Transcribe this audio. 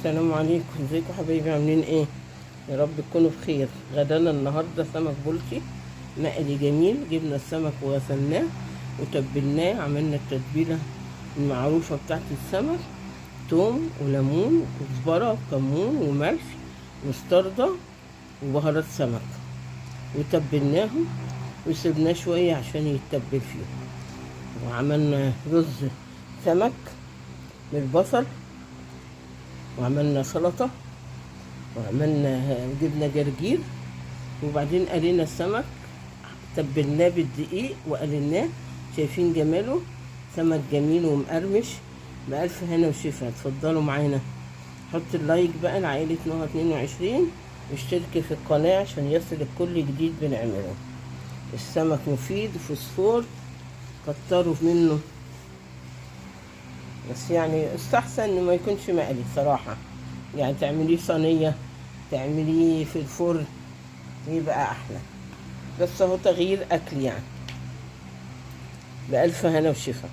السلام عليكم، ازيكم حبايبي؟ عاملين ايه؟ يا رب تكونوا بخير. غدانا النهارده سمك بلطي مقلي جميل. جبنا السمك وغسلناه وتبلناه، عملنا التتبيله المعروفه بتاعت السمك: توم وليمون وكزبره وكمون وملح مستردة وبهارات سمك، وتبلناهم وسيبناه شويه عشان يتبل فيه. وعملنا رز سمك بالبصل، وعملنا سلطة، جبنا جرجير، وبعدين قلينا السمك، تبلناه بالدقيق وقليناه. شايفين جماله؟ سمك جميل ومقرمش. بألف هنا وشفا. اتفضلوا معانا. حط اللايك بقى لعائلة نهى 22، واشتركي في القناة عشان يصلك كل جديد بنعمله. السمك مفيد وفوسفور، كتروا منه، بس يعني استحسن انه ما يكونش مقلي صراحة. يعني تعمليه صينية، تعمليه في الفرن، يبقى احلى. بس هو تغيير اكل يعني. بألف هنا وشفا.